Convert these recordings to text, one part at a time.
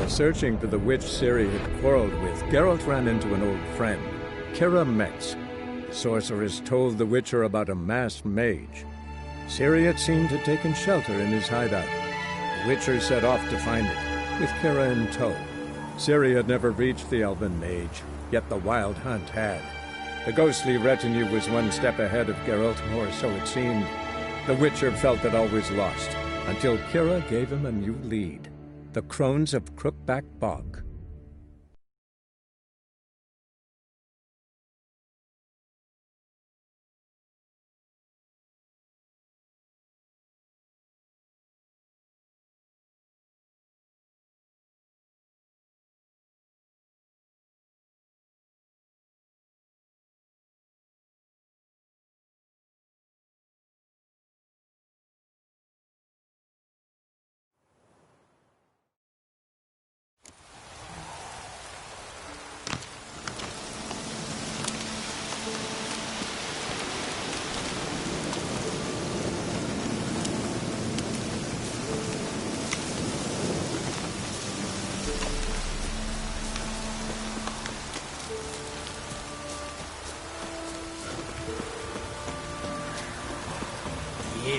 Searching for the witch Ciri had quarreled with, Geralt ran into an old friend, Kira Metz. The sorceress told the Witcher about a masked mage. Ciri had seemed to have taken shelter in his hideout. The Witcher set off to find it, with Kira in tow. Ciri had never reached the elven mage, yet the wild hunt had. The ghostly retinue was one step ahead of Geralt, or so it seemed. The Witcher felt that all was lost, until Kira gave him a new lead. The Crones of Crookback Bog.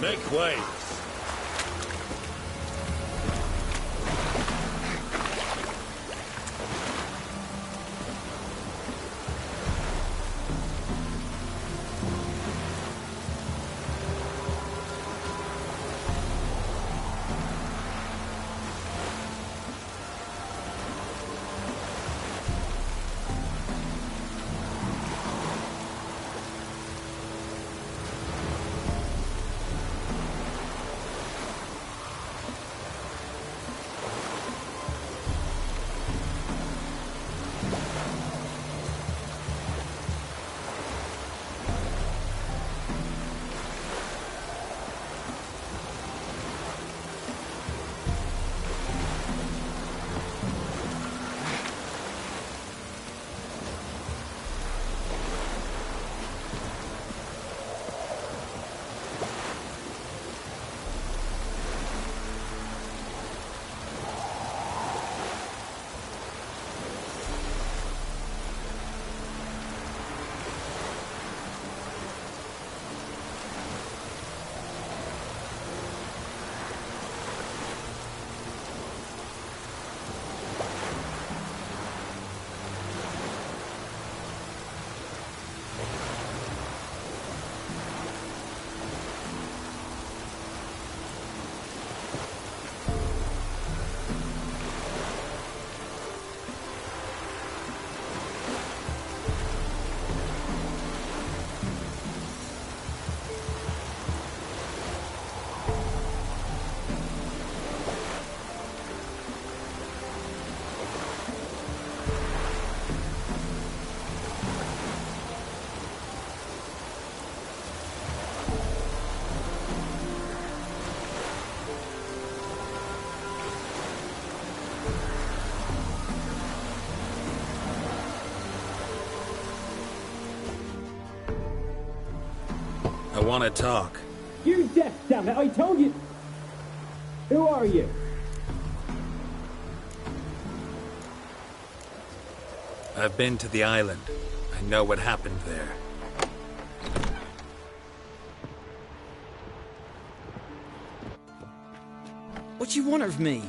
Make way! I want to talk. You're deaf, damn it! I told you! Who are you? I've been to the island. I know what happened there. What do you want of me?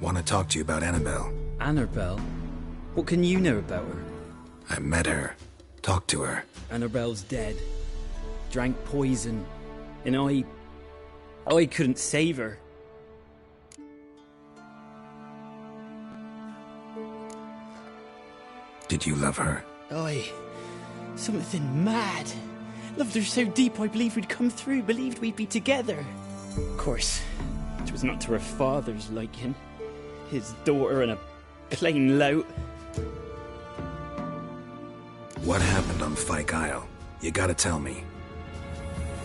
Want to talk to you about Annabelle. Annabelle? What can you know about her? I met her. Talked to her. Annabelle's dead. Drank poison. And I couldn't save her. Did you love her? Something mad. Loved her so deep I believed we'd come through, believed we'd be together. Of course, it was not to her father's liking. His daughter and a plain lout. What happened on Fyke Isle? You gotta tell me.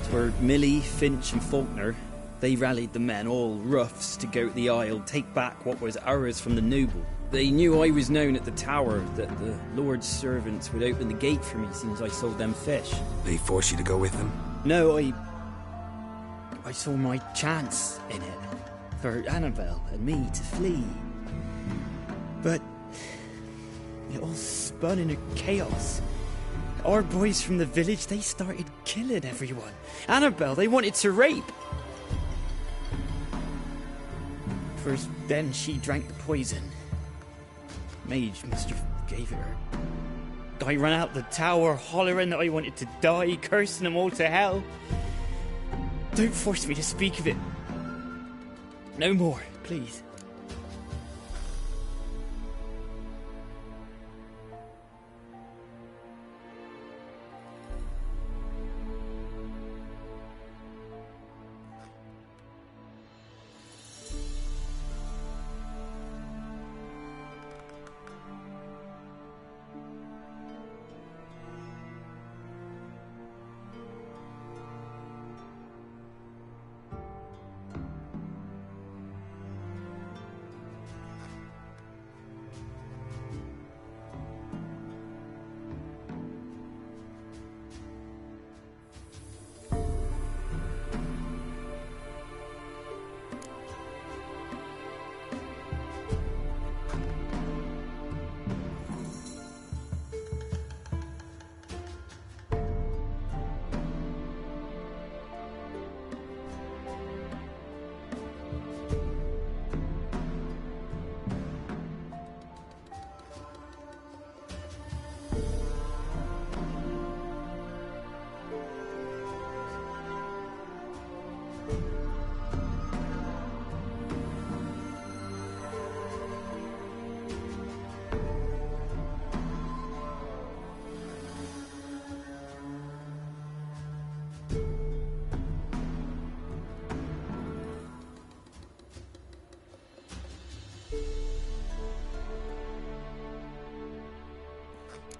Twere Millie, Finch and Faulkner. They rallied the men, all roughs, to go to the Isle, take back what was ours from the noble. They knew I was known at the tower, that the Lord's servants would open the gate for me since I sold them fish. They forced you to go with them? No, I saw my chance in it. For Annabelle and me to flee. But it all spun into chaos. Our boys from the village, they started killing everyone. Annabelle, they wanted to rape. First, then she drank the poison. Mage must have gave it her. I ran out the tower, hollering that I wanted to die, cursing them all to hell. Don't force me to speak of it. No more, please.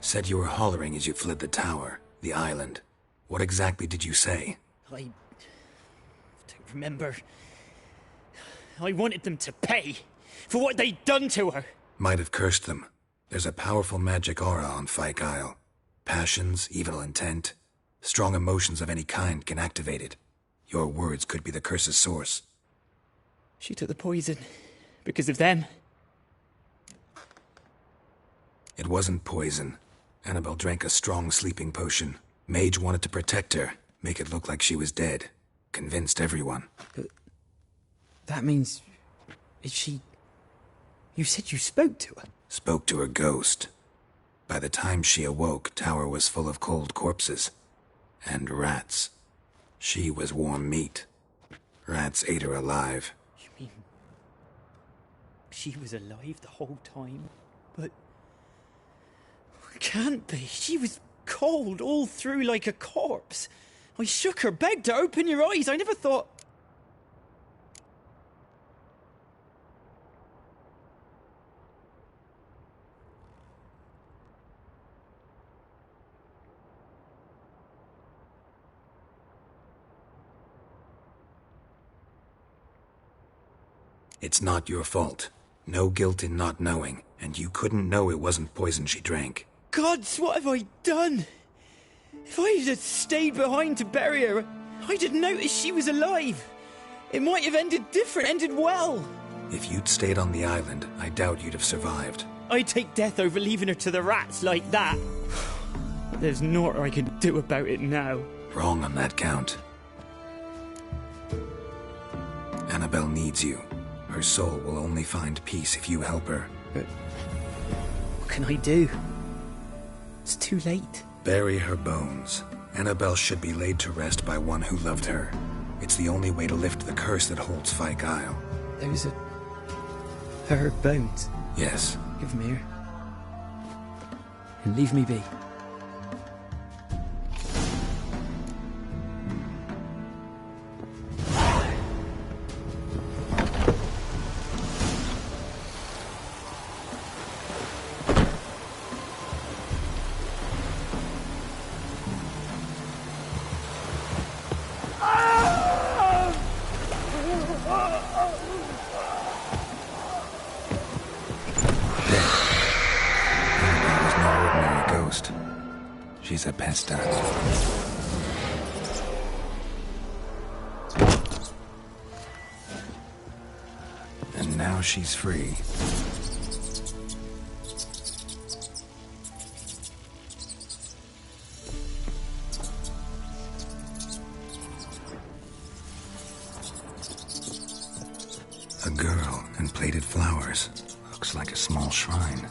Said you were hollering as you fled the tower, the island. What exactly did you say? I don't remember. I wanted them to pay for what they'd done to her. Might have cursed them. There's a powerful magic aura on Fyke Isle. Passions, evil intent, strong emotions of any kind can activate it. Your words could be the curse's source. She took the poison because of them. It wasn't poison. Annabelle drank a strong sleeping potion. Mage wanted to protect her, make it look like she was dead. Convinced everyone. That means... Is she... You said you spoke to her? Spoke to her ghost. By the time she awoke, tower was full of cold corpses. And rats. She was warm meat. Rats ate her alive. You mean... She was alive the whole time? But... Can't be. She was cold all through like a corpse. I shook her, begged her, open your eyes. I never thought... It's not your fault. No guilt in not knowing, and you couldn't know it wasn't poison she drank. Gods, what have I done? If I had stayed behind to bury her, I'd have noticed she was alive. It might have ended different, ended well. If you'd stayed on the island, I doubt you'd have survived. I'd take death over leaving her to the rats like that. There's naught I can do about it now. Wrong on that count. Annabelle needs you. Her soul will only find peace if you help her. But what can I do? It's too late. Bury her bones. Annabelle should be laid to rest by one who loved her. It's the only way to lift the curse that holds Fyke Isle. Those are her bones. Yes. Give them here. And leave me be. She's a pesta. And now she's free. A girl and plated flowers. Looks like a small shrine.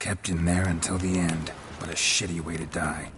Kept in there until the end. What a shitty way to die.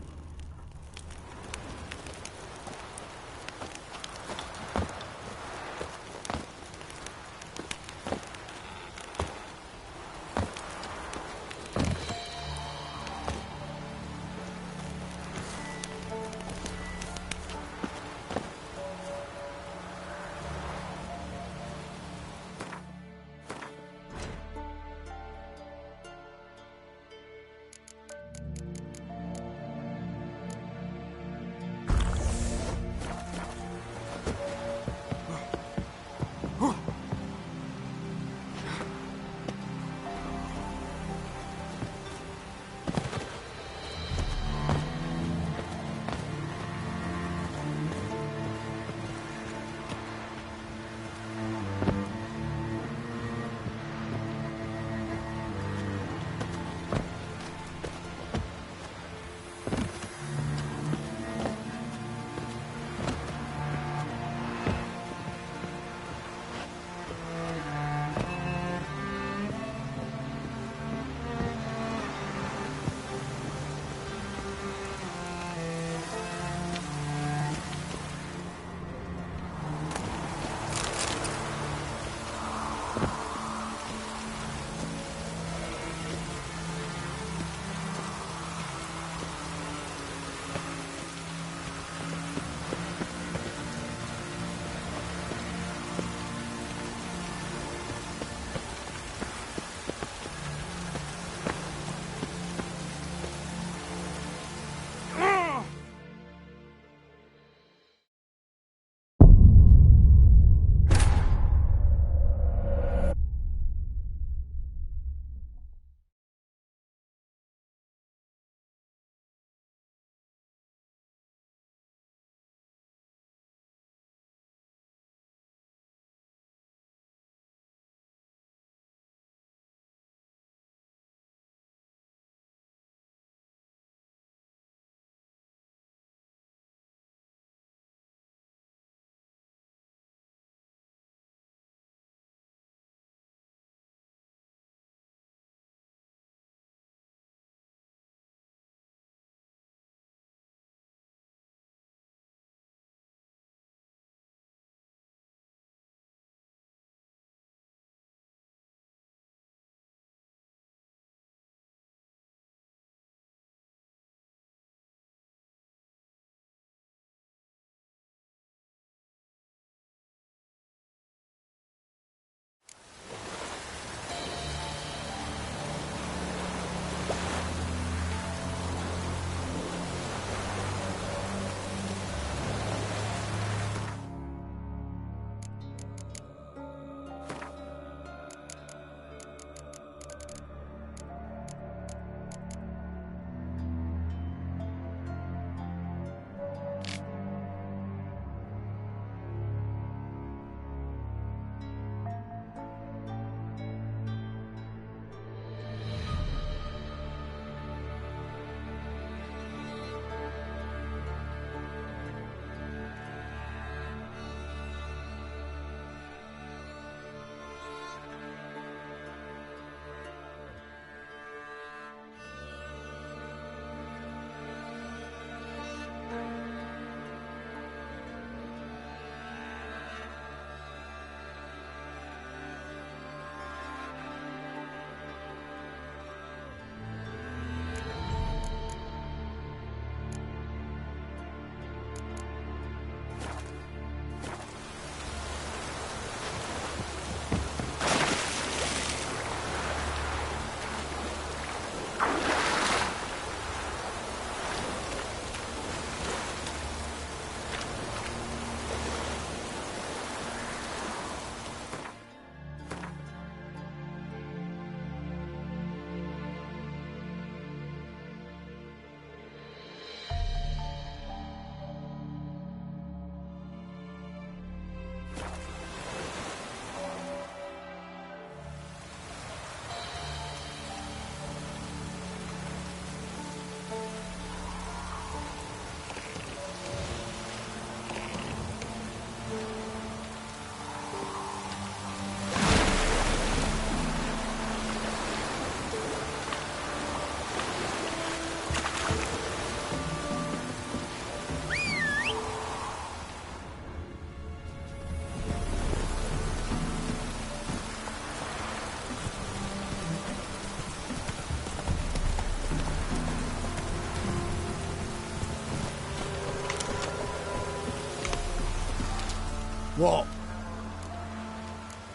What?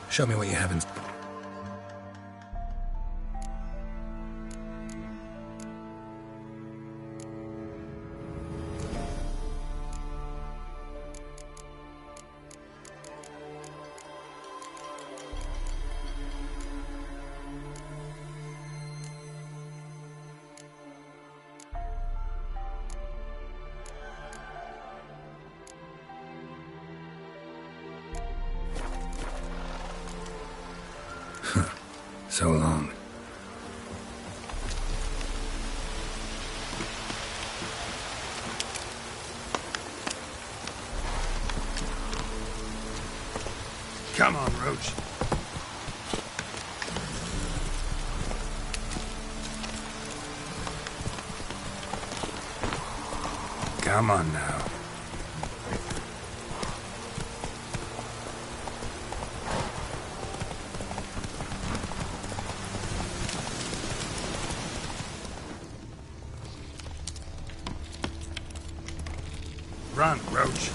Show me what you haven't. So long. Come on, Roach. Come on now. Run, Roach.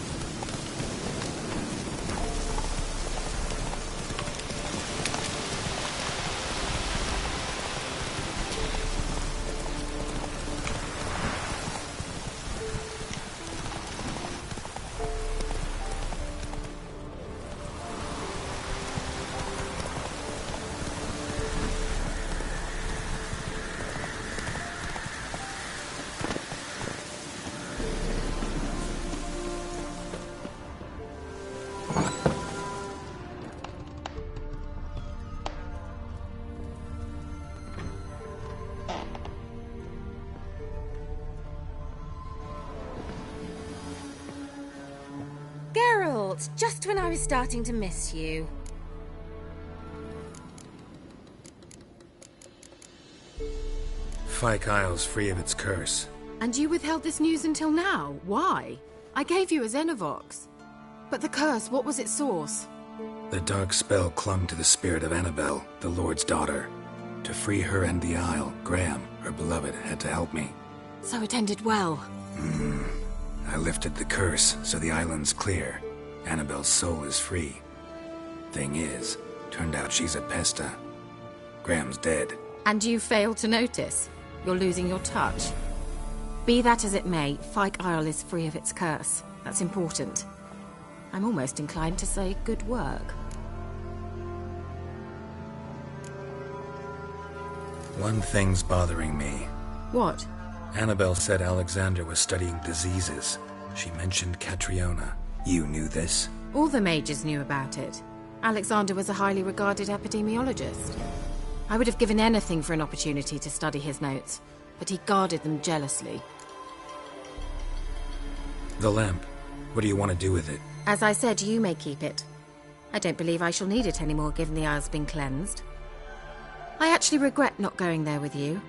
Geralt, just when I was starting to miss you. Fyke Isle's free of its curse. And you withheld this news until now? Why? I gave you a Xenovox. But the curse, what was its source? The dark spell clung to the spirit of Annabelle, the Lord's daughter. To free her and the Isle, Graham, her beloved, had to help me. So it ended well. I lifted the curse, so the island's clear. Annabelle's soul is free. Thing is, turned out she's a pesta. Graham's dead. And you failed to notice? You're losing your touch. Be that as it may, Fyke Isle is free of its curse. That's important. I'm almost inclined to say good work. One thing's bothering me. What? Annabelle said Alexander was studying diseases. She mentioned Catriona. You knew this? All the mages knew about it. Alexander was a highly regarded epidemiologist. I would have given anything for an opportunity to study his notes, but he guarded them jealously. The lamp. What do you want to do with it? As I said, you may keep it. I don't believe I shall need it anymore, given the Isle's been cleansed. I actually regret not going there with you.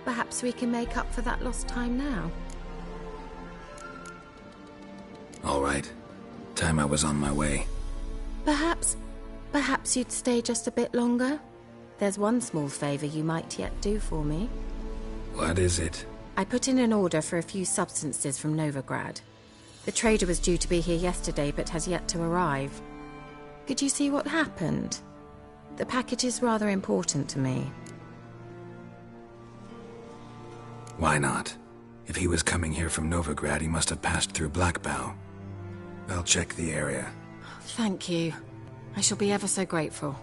Perhaps we can make up for that lost time now. All right. Time I was on my way. Perhaps you'd stay just a bit longer? There's one small favor you might yet do for me. What is it? I put in an order for a few substances from Novigrad. The trader was due to be here yesterday, but has yet to arrive. Could you see what happened? The package is rather important to me. Why not? If he was coming here from Novigrad, he must have passed through Blackbow. I'll check the area. Thank you. I shall be ever so grateful.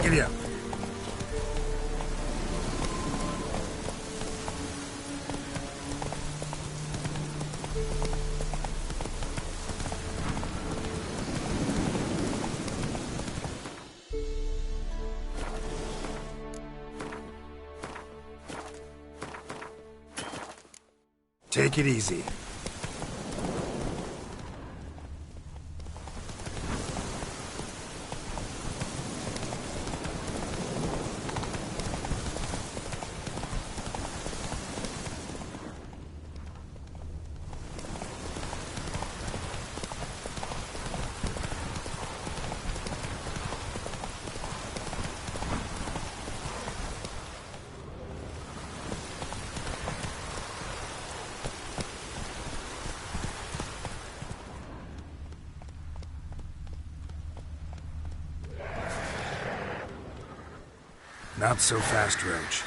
Giddy up. Take it easy. Not so fast, Roach.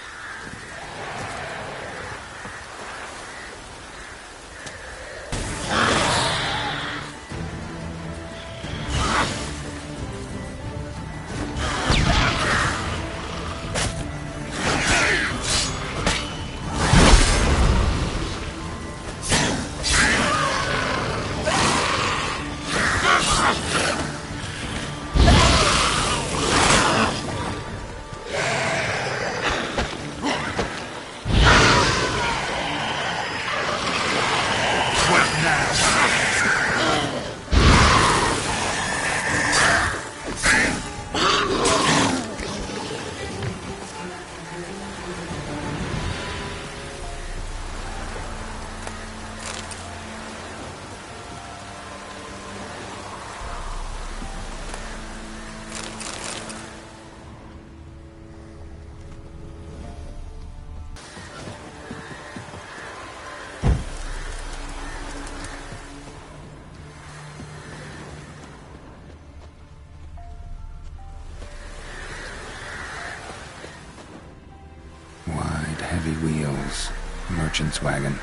Heavy wheels. Merchant's wagon.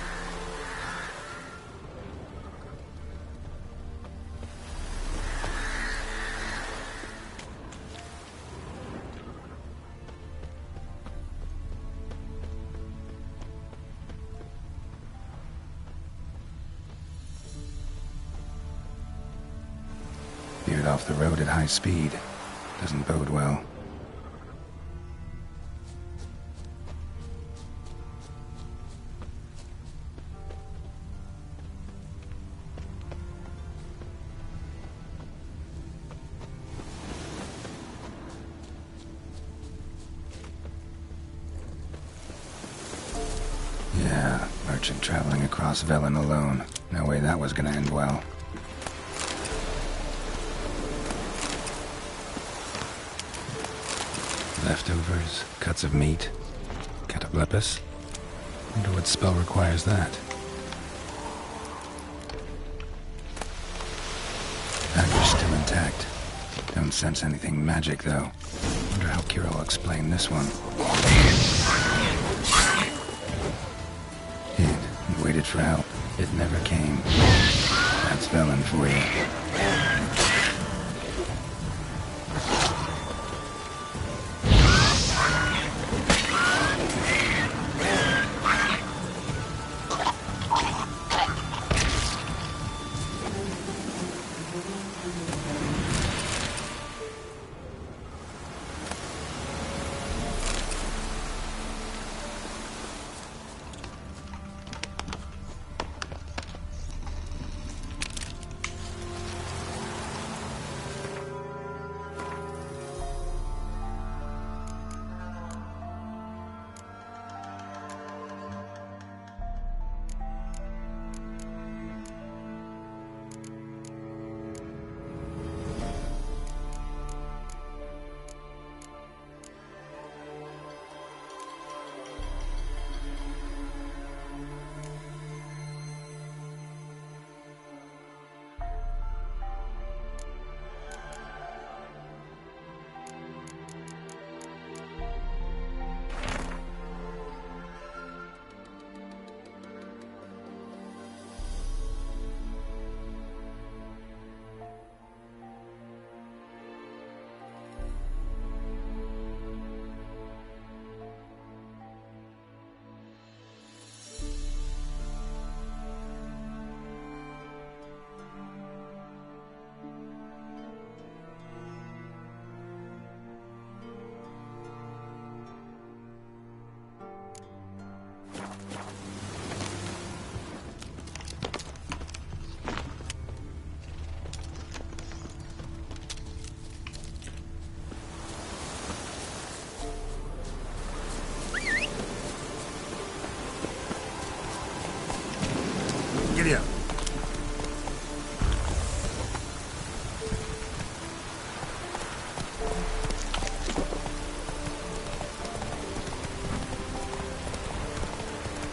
Veered off the road at high speed. Doesn't bode well. Yeah, merchant traveling across Velen alone. No way that was gonna end well. Leftovers, cuts of meat, cataplepis. Wonder what spell requires that. Dagger's still intact. Don't sense anything magic though. Wonder how Kira will explain this one. Hid and waited for help. It never came. That's Velen for you.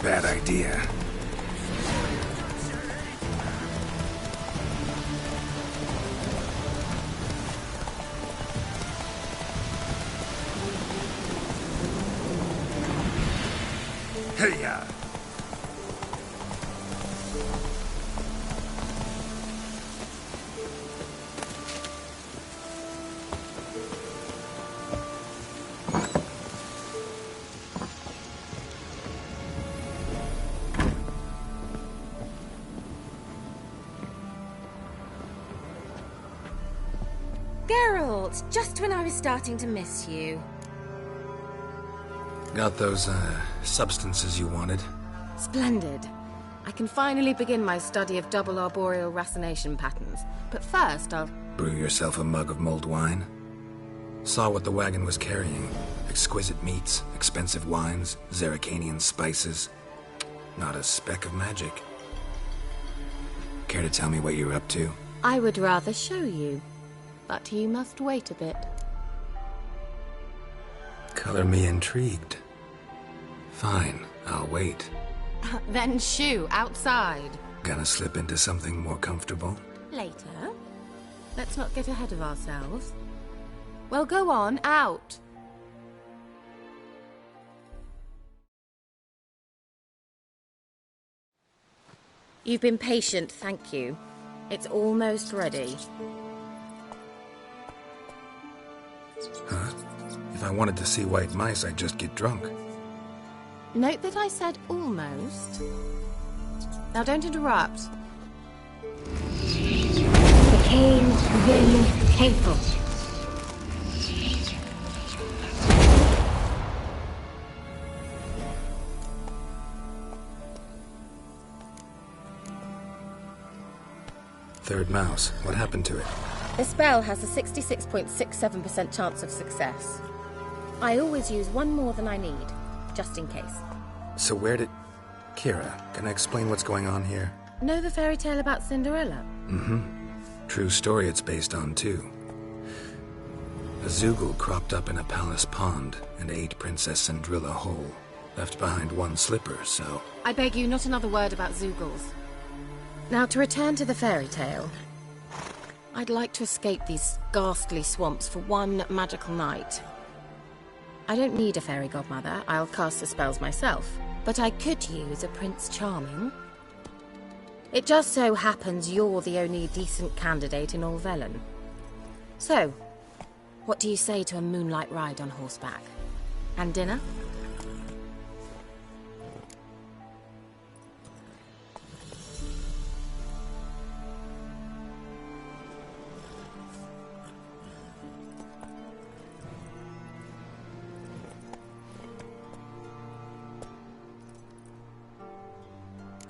bad idea. Hey-ya! Geralt, just when I was starting to miss you. Got those, substances you wanted? Splendid. I can finally begin my study of double arboreal racination patterns. But first, I'll... Brew yourself a mug of mulled wine? Saw what the wagon was carrying. Exquisite meats, expensive wines, Zerrikanian spices. Not a speck of magic. Care to tell me what you're up to? I would rather show you. But you must wait a bit. Color me intrigued. Fine, I'll wait. Then shoo, outside. Gonna slip into something more comfortable? Later. Let's not get ahead of ourselves. Well, go on, out. You've been patient, thank you. It's almost ready. Huh? If I wanted to see white mice, I'd just get drunk. Note that I said almost. Now don't interrupt. Became very painful. Third mouse. What happened to it? The spell has a 66.67% chance of success. I always use one more than I need, just in case. So where did... Kira, can I explain what's going on here? Know the fairy tale about Cinderella? Mm-hmm. True story it's based on, too. A Zoogle cropped up in a palace pond and ate Princess Cinderella whole. Left behind one slipper, so... I beg you, not another word about Zoogles. Now, to return to the fairy tale. I'd like to escape these ghastly swamps for one magical night. I don't need a fairy godmother, I'll cast the spells myself. But I could use a Prince Charming. It just so happens you're the only decent candidate in all Velen. So, what do you say to a moonlight ride on horseback? And dinner?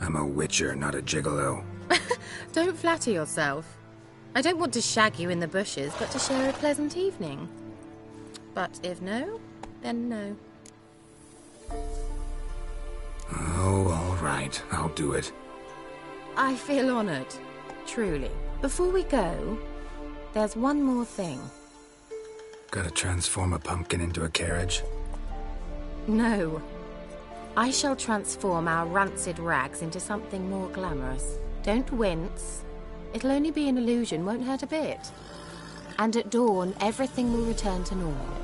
I'm a witcher, not a gigolo. Don't flatter yourself. I don't want to shag you in the bushes, but to share a pleasant evening. But if no, then no. Oh, all right. I'll do it. I feel honored. Truly. Before we go, there's one more thing. Gotta transform a pumpkin into a carriage? No. I shall transform our rancid rags into something more glamorous. Don't wince. It'll only be an illusion, won't hurt a bit. And at dawn, everything will return to normal.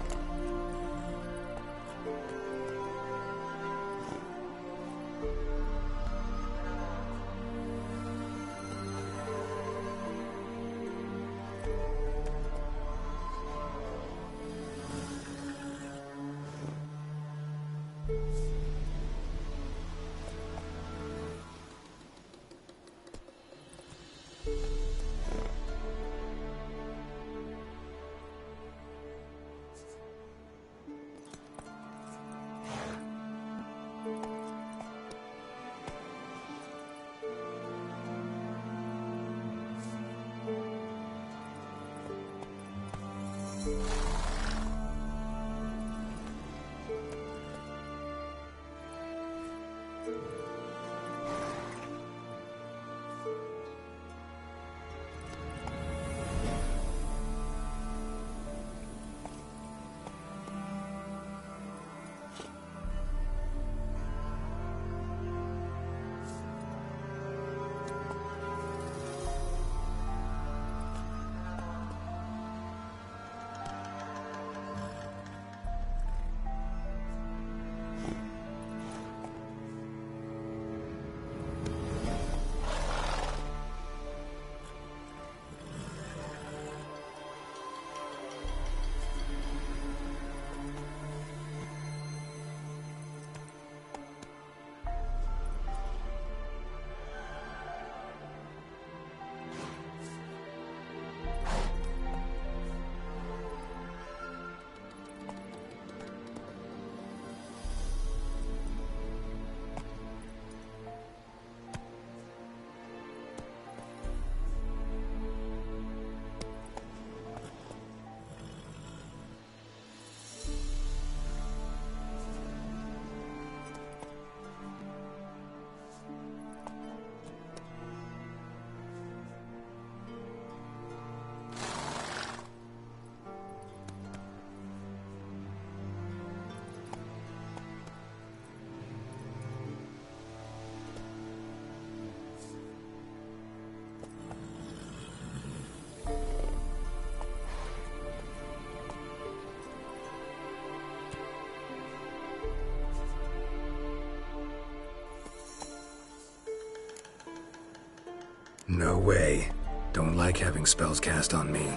No way. Don't like having spells cast on me.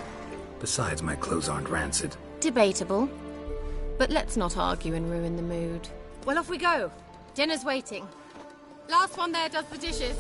Besides, my clothes aren't rancid. Debatable. But let's not argue and ruin the mood. Well, off we go. Dinner's waiting. Last one there does the dishes.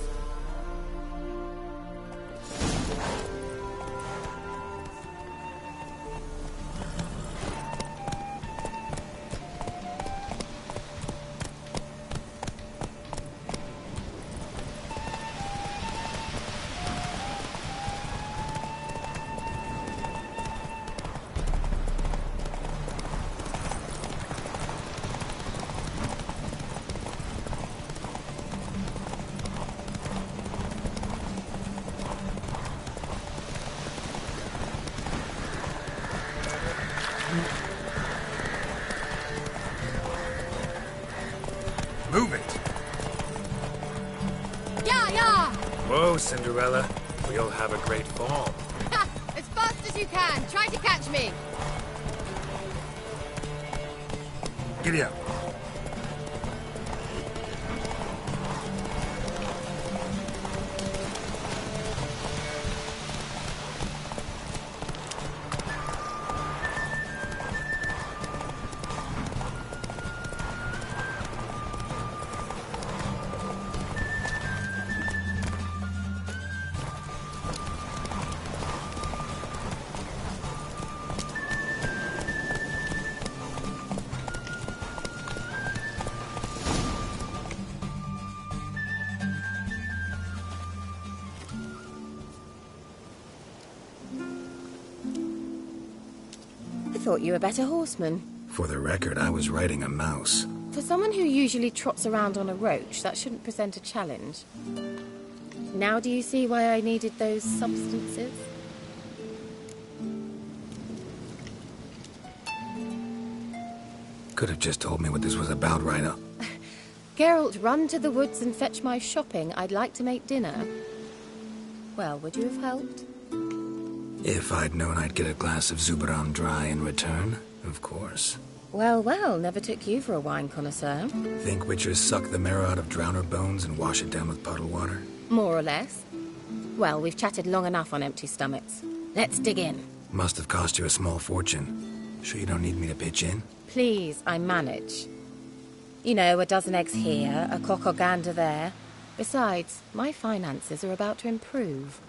Move it! Yeah! Whoa, Cinderella. We'll have a great fall. Ha! As fast as you can. Try to catch me. Giddy up. I thought you were a better horseman. For the record, I was riding a mouse. For someone who usually trots around on a roach, that shouldn't present a challenge. Now do you see why I needed those substances? Could have just told me what this was about right up. Geralt, run to the woods and fetch my shopping. I'd like to make dinner. Well, would you have helped? If I'd known I'd get a glass of Zubaram dry in return, of course. Well, never took you for a wine connoisseur. Think witchers suck the marrow out of drowner bones and wash it down with puddle water? More or less. Well, we've chatted long enough on empty stomachs. Let's dig in. Must have cost you a small fortune. Sure you don't need me to pitch in? Please, I manage. You know, a dozen eggs here, a cock or gander there. Besides, my finances are about to improve.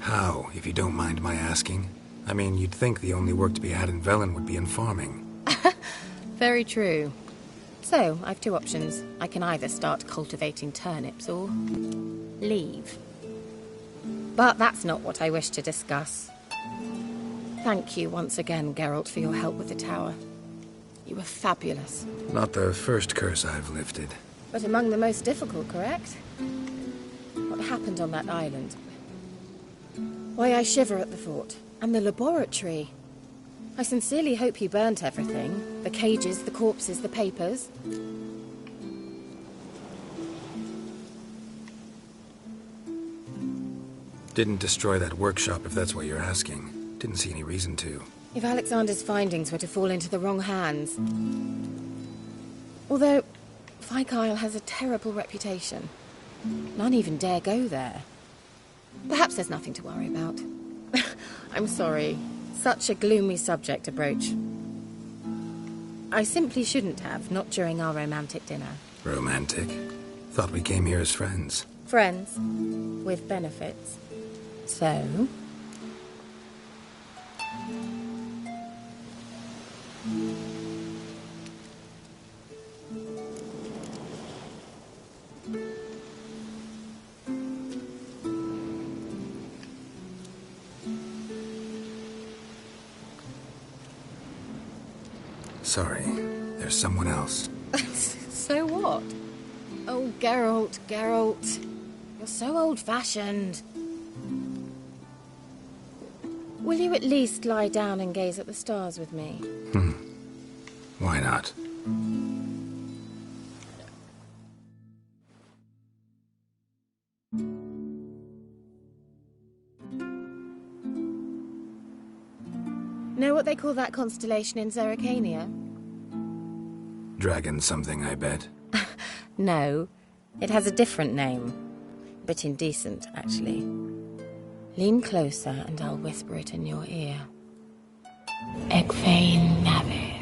How, if you don't mind my asking? I mean, you'd think the only work to be had in Velen would be in farming. Very true. So, I've two options. I can either start cultivating turnips or leave. But that's not what I wish to discuss. Thank you once again, Geralt, for your help with the tower. You were fabulous. Not the first curse I've lifted. But among the most difficult, correct? What happened on that island? Why, I shiver at the thought. And the laboratory. I sincerely hope you burnt everything. The cages, the corpses, the papers. Didn't destroy that workshop, if that's what you're asking. Didn't see any reason to. If Alexander's findings were to fall into the wrong hands... Although, Vikyle has a terrible reputation. None even dare go there. Perhaps there's nothing to worry about. I'm sorry. Such a gloomy subject to broach. I simply shouldn't have, not during our romantic dinner. Romantic? Thought we came here as friends. Friends. With benefits. So... Sorry, there's someone else. So what? Oh, Geralt, you're so old-fashioned. Will you at least lie down and gaze at the stars with me? Why not? Know what they call that constellation in Zerrikania? Dragon something, I bet. No, it has a different name. A bit indecent, actually. Lean closer and I'll whisper it in your ear. Egfain Nave.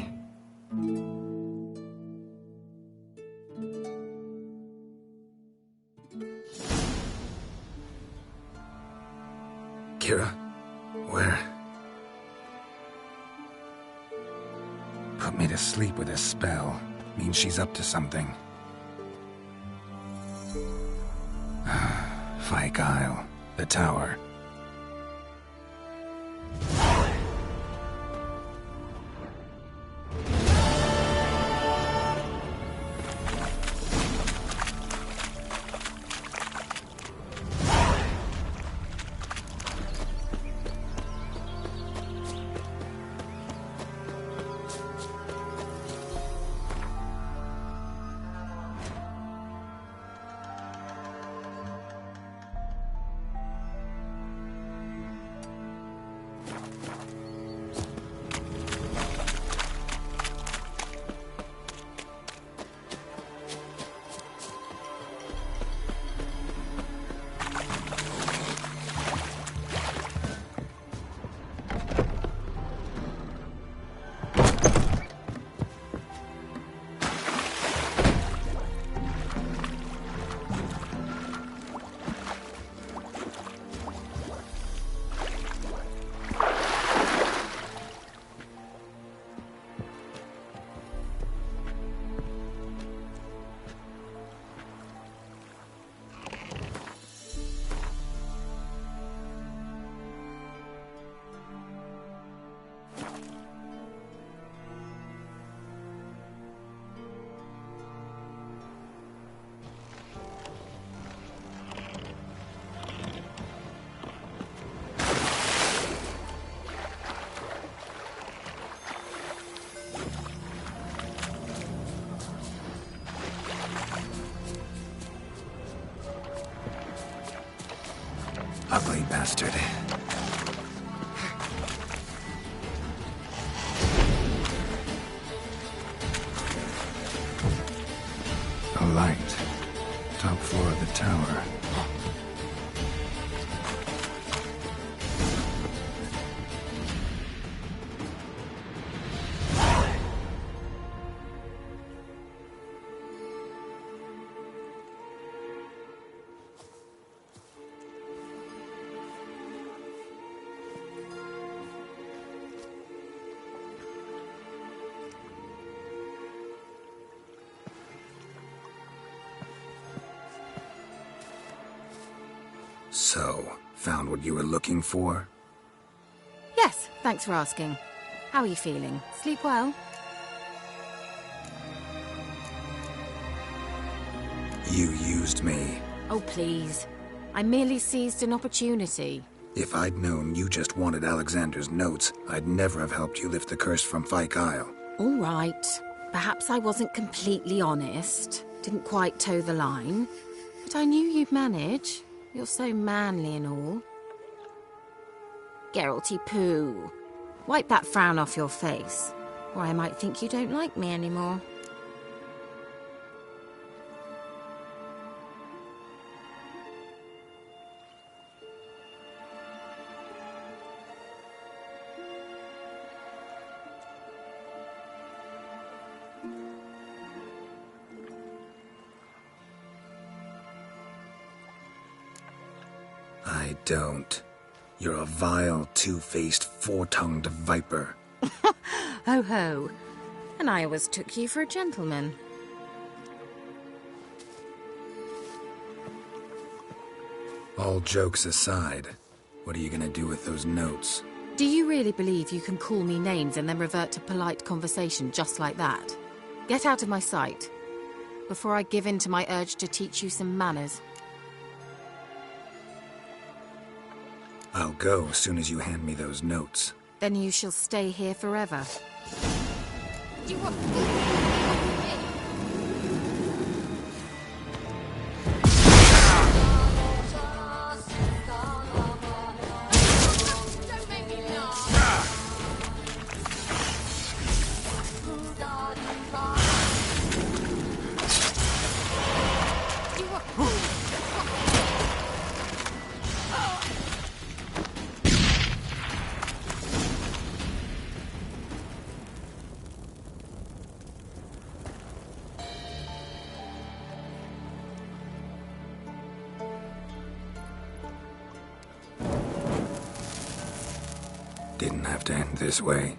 Kira? Where? Put me to sleep with a spell. Means she's up to something. Fyke Isle. The tower. Ugly bastard. A light. Top floor of the tower. So, found what you were looking for? Yes, thanks for asking. How are you feeling? Sleep well? You used me. Oh, please. I merely seized an opportunity. If I'd known you just wanted Alexander's notes, I'd never have helped you lift the curse from Fyke Isle. All right. Perhaps I wasn't completely honest. Didn't quite toe the line. But I knew you'd manage. You're so manly and all. Geralty poo. Wipe that frown off your face, or I might think you don't like me anymore. I don't. You're a vile, two-faced, four-tongued viper. Ho ho. And I always took you for a gentleman. All jokes aside, what are you gonna do with those notes? Do you really believe you can call me names and then revert to polite conversation just like that? Get out of my sight, before I give in to my urge to teach you some manners. I'll go as soon as you hand me those notes. Then you shall stay here forever. You want... Don't make me laugh. didn't have to end this way.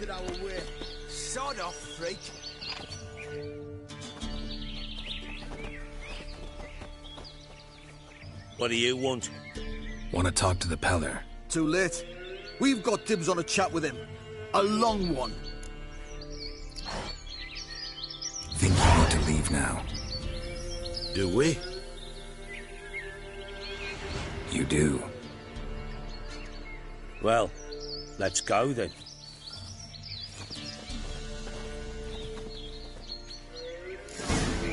that I will wear. Sod off, freak. What do you want? Want to talk to the Peller. Too late. We've got dibs on a chat with him. A long one. Think you need to leave now. Do we? You do. Well, let's go then.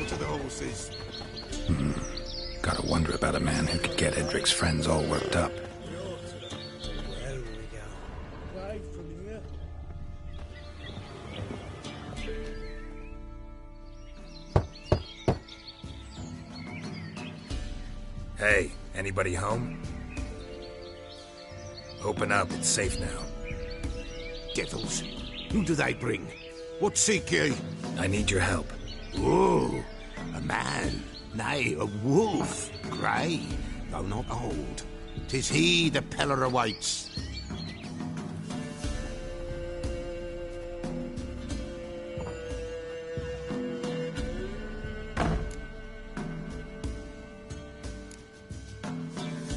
To the horses. Gotta wonder about a man who could get Edric's friends all worked up. Where will we go? Right from here. Hey, anybody home? Open up, it's safe now. Devils. Who do they bring? What seek ye? I need your help. Oh, a man. Nay, a wolf. Grey, though not old. 'Tis he the Peller awaits.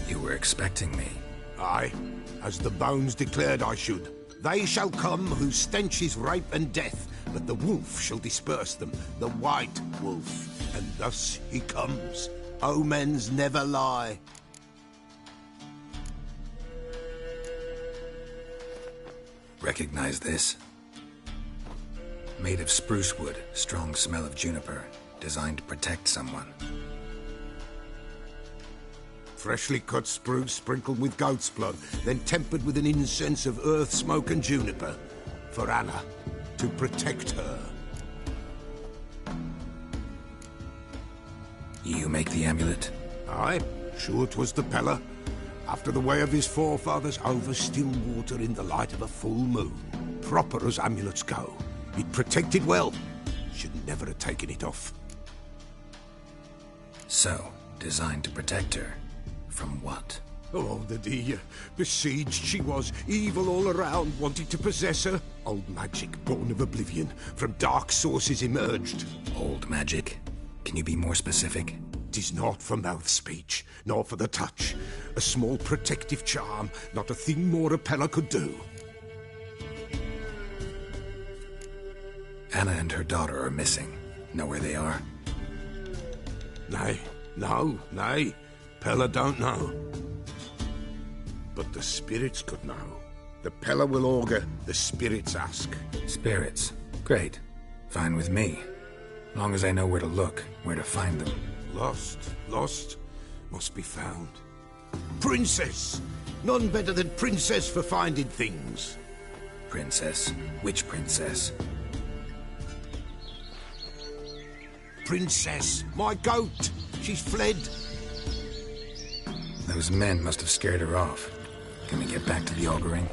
You were expecting me. Aye, as the bones declared I should. They shall come whose stench is rape and death, but the wolf shall disperse them, the white wolf. And thus he comes. Omens never lie. Recognize this? Made of spruce wood, strong smell of juniper, designed to protect someone. Freshly cut spruce sprinkled with goat's blood, then tempered with an incense of earth, smoke and juniper. For Anna, to protect her. You make the amulet? Aye, sure 'twas the Peller. After the way of his forefathers, over still water in the light of a full moon. Proper as amulets go. It protected well. Should never have taken it off. So, designed to protect her. From what? Oh, the dear. Besieged she was, evil all around, wanting to possess her. Old magic, born of oblivion, from dark sources emerged. Old magic? Can you be more specific? 'Tis not for mouth speech, nor for the touch. A small protective charm, not a thing more a Peller could do. Anna and her daughter are missing. Know where they are? Nay, nay. Peller don't know. But the spirits could know. The Peller will augur, the spirits ask. Spirits? Great. Fine with me. Long as I know where to look, where to find them. Lost, must be found. Princess! None better than Princess for finding things. Princess? Which princess? Princess, my goat! She's fled. Those men must have scared her off. Can we get back to the auguring?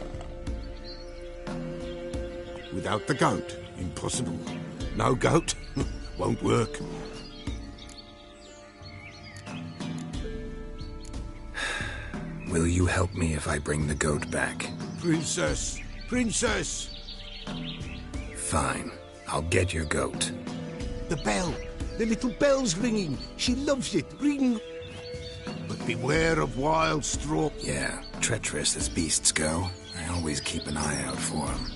Without the goat, impossible. No goat, won't work. Will you help me if I bring the goat back? Princess! Fine. I'll get your goat. The bell! The little bell's ringing! She loves it! Ring! But beware of wild straw. Yeah, treacherous as beasts go. I always keep an eye out for them.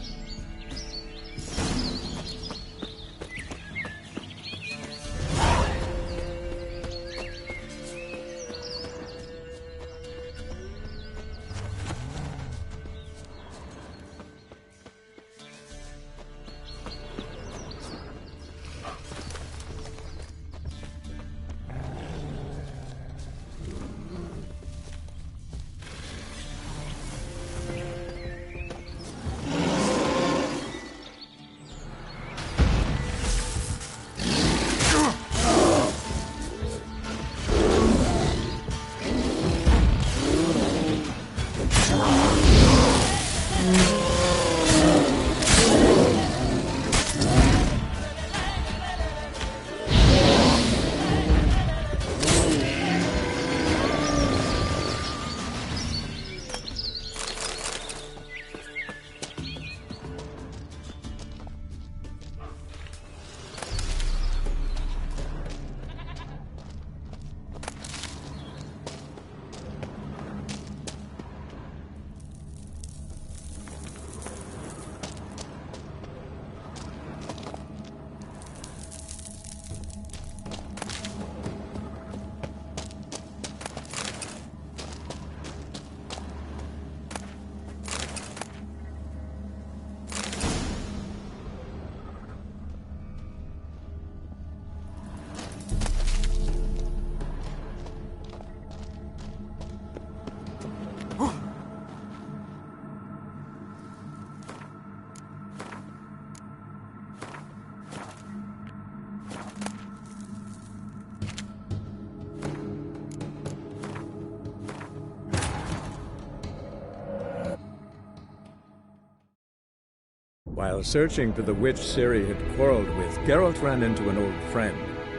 While searching for the witch Ciri had quarreled with, Geralt ran into an old friend,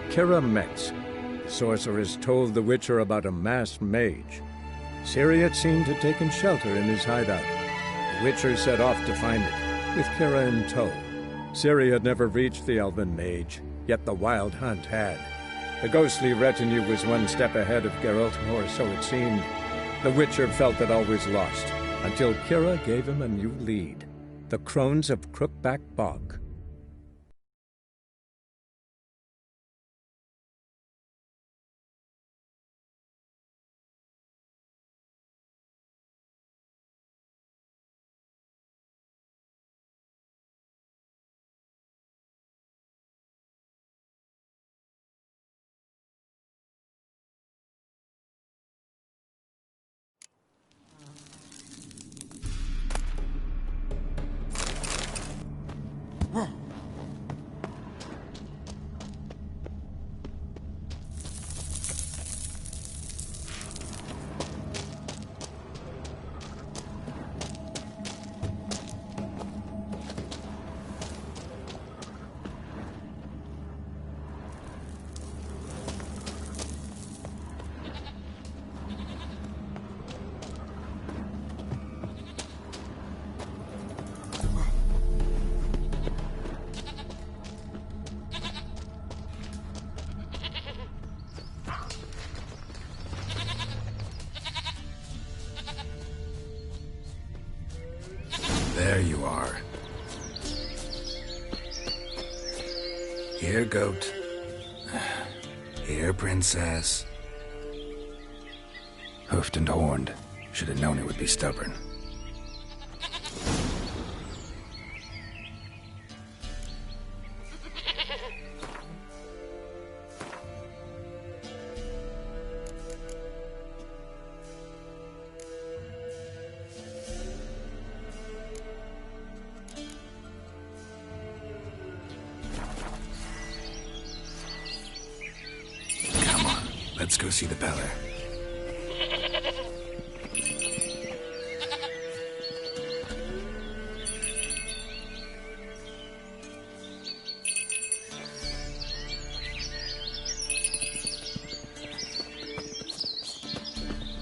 Kira Metz. The sorceress told the Witcher about a masked mage. Ciri had seemed to have taken shelter in his hideout. The Witcher set off to find it, with Kira in tow. Ciri had never reached the elven mage, yet the wild hunt had. The ghostly retinue was one step ahead of Geralt, or so it seemed. The Witcher felt that all was lost, until Kira gave him a new lead. The Crones of Crookback Bog. There you are. Here, goat. Here, princess. Hoofed and horned. Should have known it would be stubborn. Let's go see the Peller.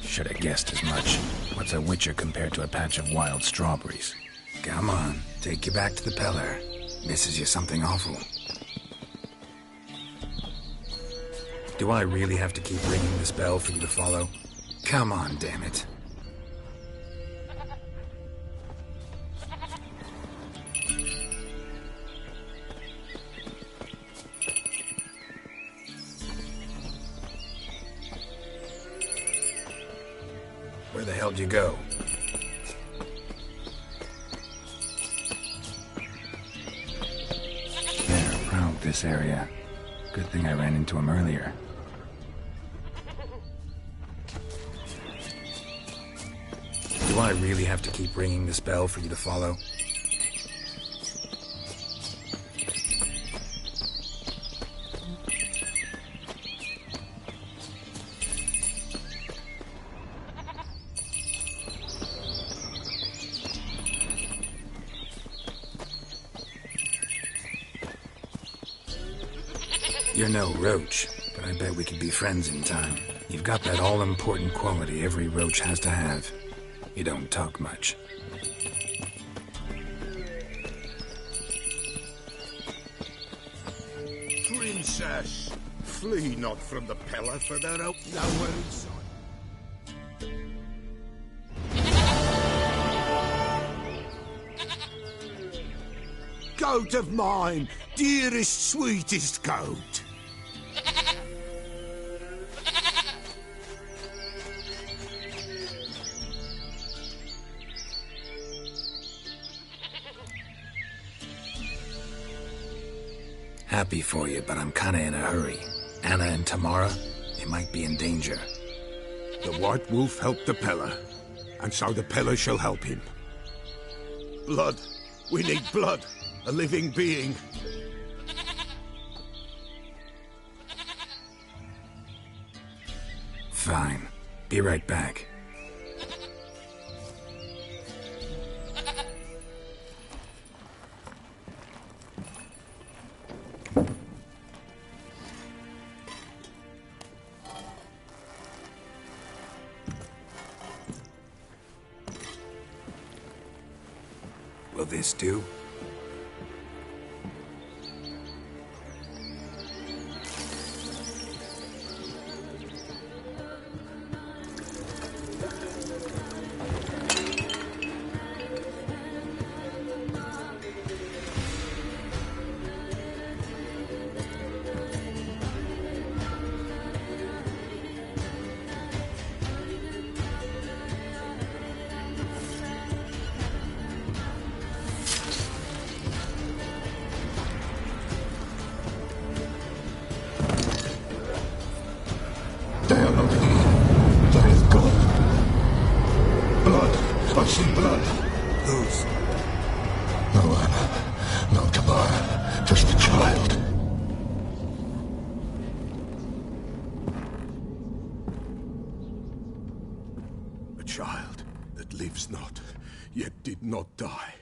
Should have guessed as much. What's a witcher compared to a patch of wild strawberries? Come on, take you back to the Peller. Misses you something awful. Do I really have to keep ringing this bell for you to follow? Come on, damn it. Where the hell'd you go? There, around this area. Good thing I ran into him earlier. Do I really have to keep ringing this bell for you to follow? You're no roach, but I bet we could be friends in time. You've got that all-important quality every roach has to have. You don't talk much. Princess, flee not from the Peller, for there out nowhere in sight. Goat of mine, dearest, sweetest goat. Happy for you, but I'm kinda in a hurry. Anna and Tamara, they might be in danger. The White Wolf helped the Peller, and so the Peller shall help him. Blood. We need blood. A living being. Fine. Be right back. Will this do? They are not here. There is God. Blood. I see blood. Whose? No Anna. No Tamara. Just a child. A child that lives not, yet did not die.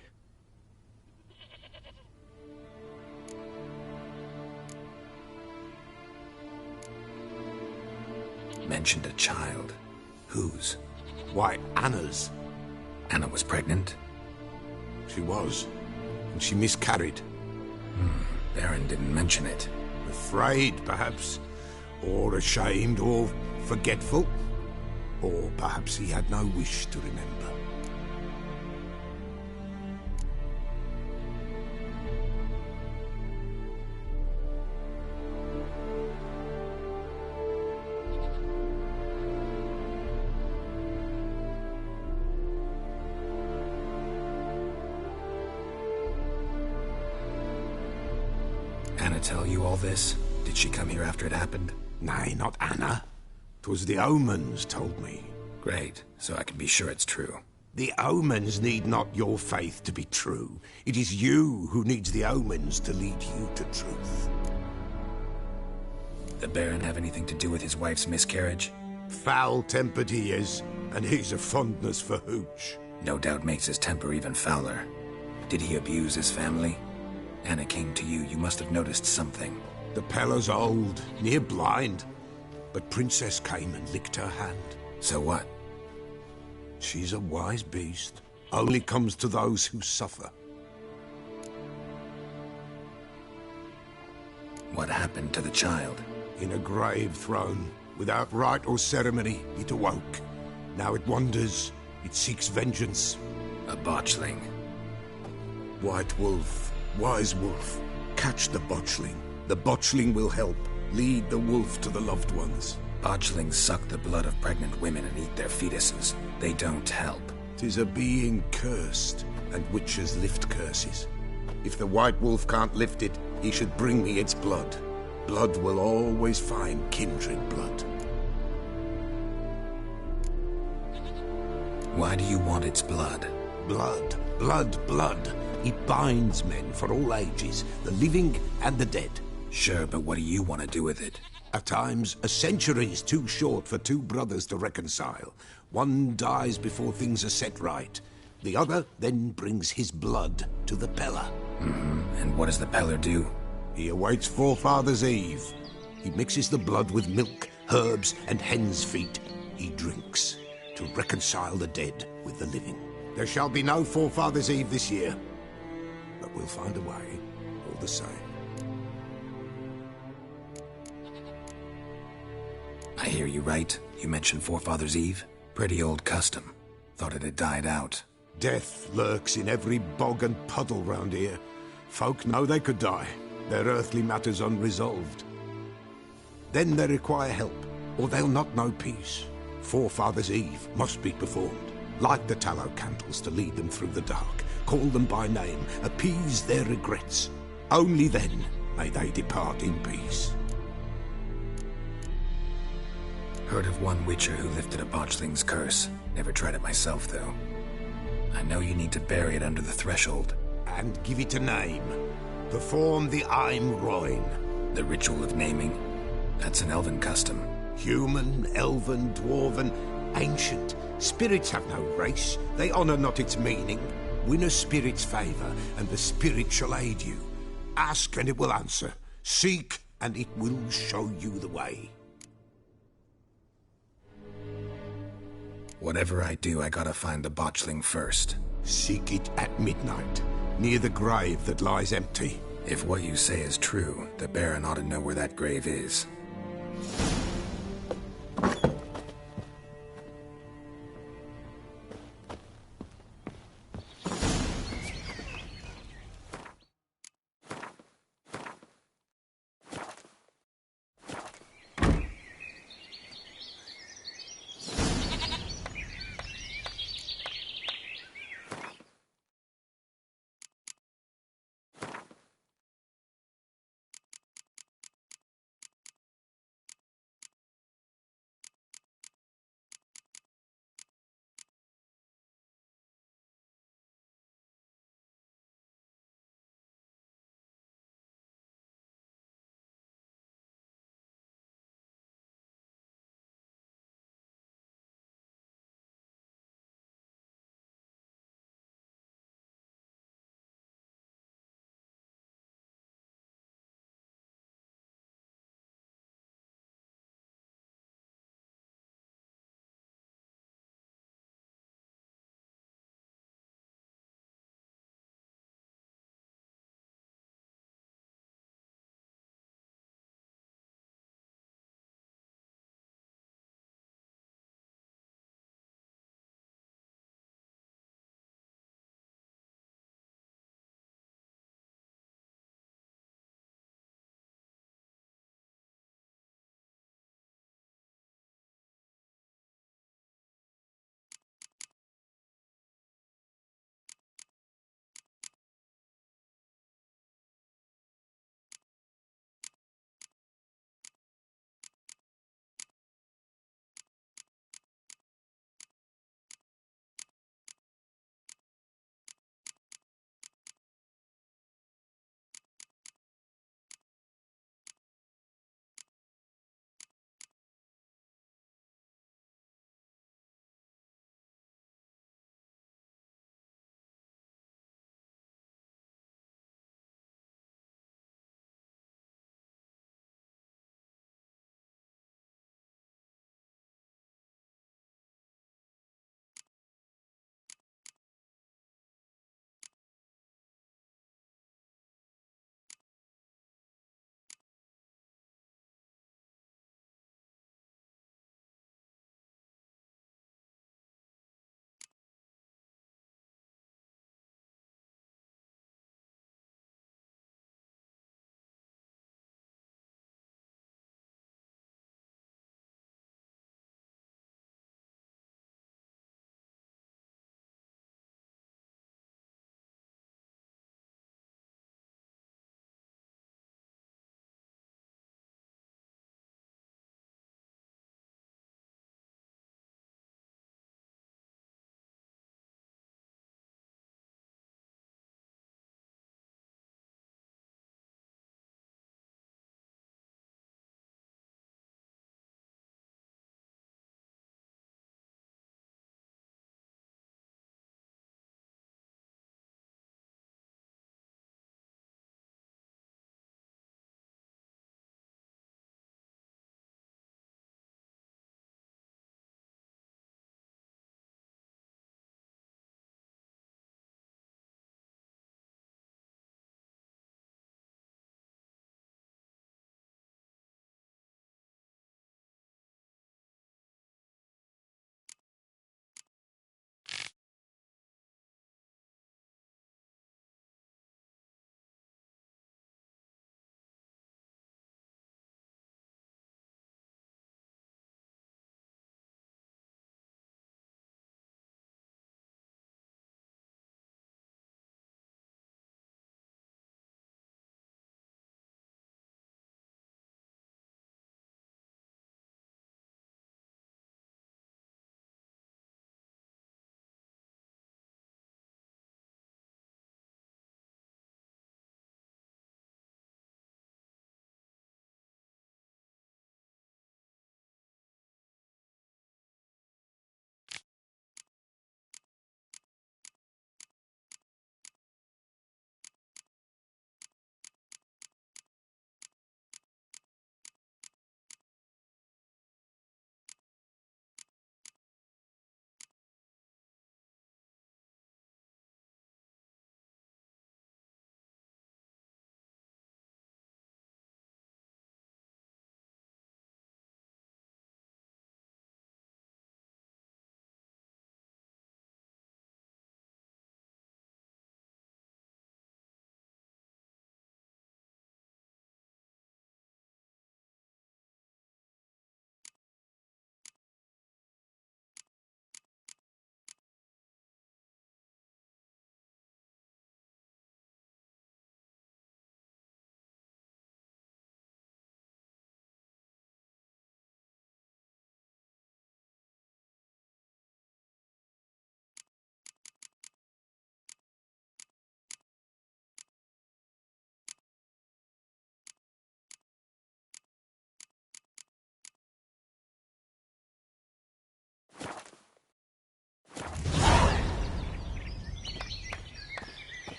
Mentioned a child. Whose? Why, Anna's. Anna was pregnant? She was. And she miscarried. Baron didn't mention it. Afraid, perhaps. Or ashamed, or forgetful. Or perhaps he had no wish to remember. Anna tell you all this? Did she come here after it happened? Nay, not Anna. 'Twas the omens told me. Great, so I can be sure it's true. The omens need not your faith to be true. It is you who needs the omens to lead you to truth. The Baron have anything to do with his wife's miscarriage? Foul-tempered he is, and he's a fondness for hooch. No doubt makes his temper even fouler. Did he abuse his family? Anna came to you, you must have noticed something. The Pella's old, near blind. But Princess came and licked her hand. So what? She's a wise beast. Only comes to those who suffer. What happened to the child? In a grave thrown. Without rite or ceremony, it awoke. Now it wanders. It seeks vengeance. A botchling. White wolf. Wise wolf. Catch the botchling. The botchling will help. Lead the wolf to the loved ones. Botchlings suck the blood of pregnant women and eat their fetuses. They don't help. 'Tis a being cursed, and witches lift curses. If the white wolf can't lift it, he should bring me its blood. Blood will always find kindred blood. Why do you want its blood? Blood, blood, blood. It binds men for all ages, the living and the dead. Sure, but what do you want to do with it? At times, a century is too short for two brothers to reconcile. One dies before things are set right. The other then brings his blood to the Pella. And what does the Peller do? He awaits Forefathers' Eve. He mixes the blood with milk, herbs, and hen's feet. He drinks to reconcile the dead with the living. There shall be no Forefathers' Eve this year. But we'll find a way, all the same. I hear you right. You mentioned Forefathers' Eve? Pretty old custom. Thought it had died out. Death lurks in every bog and puddle round here. Folk know they could die, their earthly matters unresolved. Then they require help, or they'll not know peace. Forefathers' Eve must be performed. Light the tallow candles to lead them through the dark. Call them by name, appease their regrets. Only then may they depart in peace. Heard of one witcher who lifted a botchling's curse. Never tried it myself, though. I know you need to bury it under the threshold. And give it a name. Perform the Aim Roin. The ritual of naming? That's an elven custom. Human, elven, dwarven, ancient. Spirits have no race. They honour not its meaning. Win a spirit's favour, and the spirit shall aid you. Ask, and it will answer. Seek, and it will show you the way. Whatever I do, I gotta find the botchling first. Seek it at midnight. near the grave that lies empty. If what you say is true, the Baron ought to know where that grave is.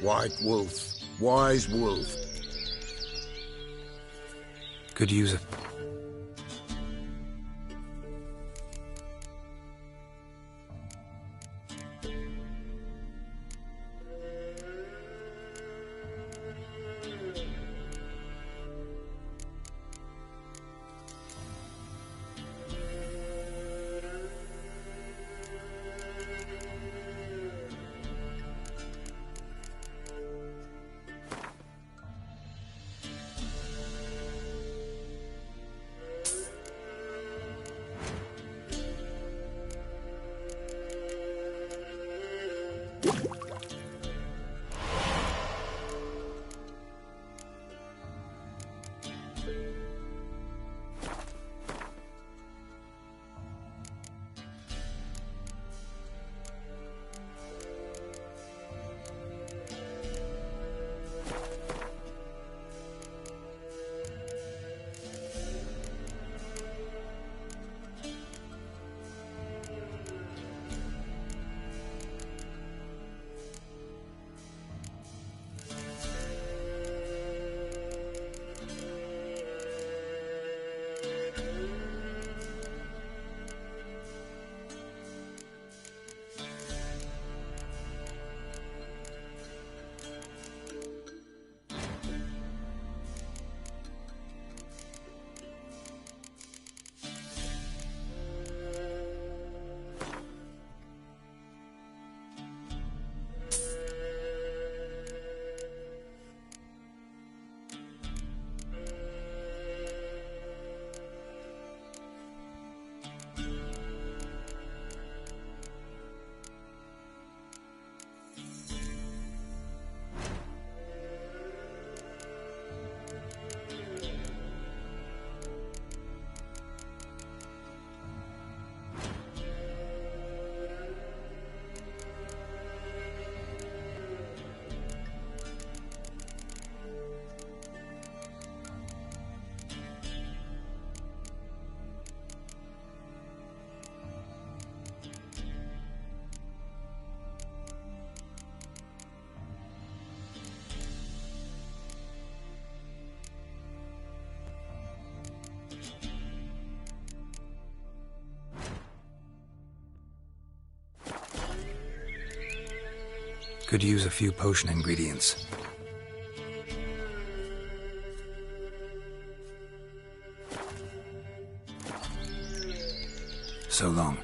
White wolf. Wise wolf. Could use it. Could use a few potion ingredients. So long.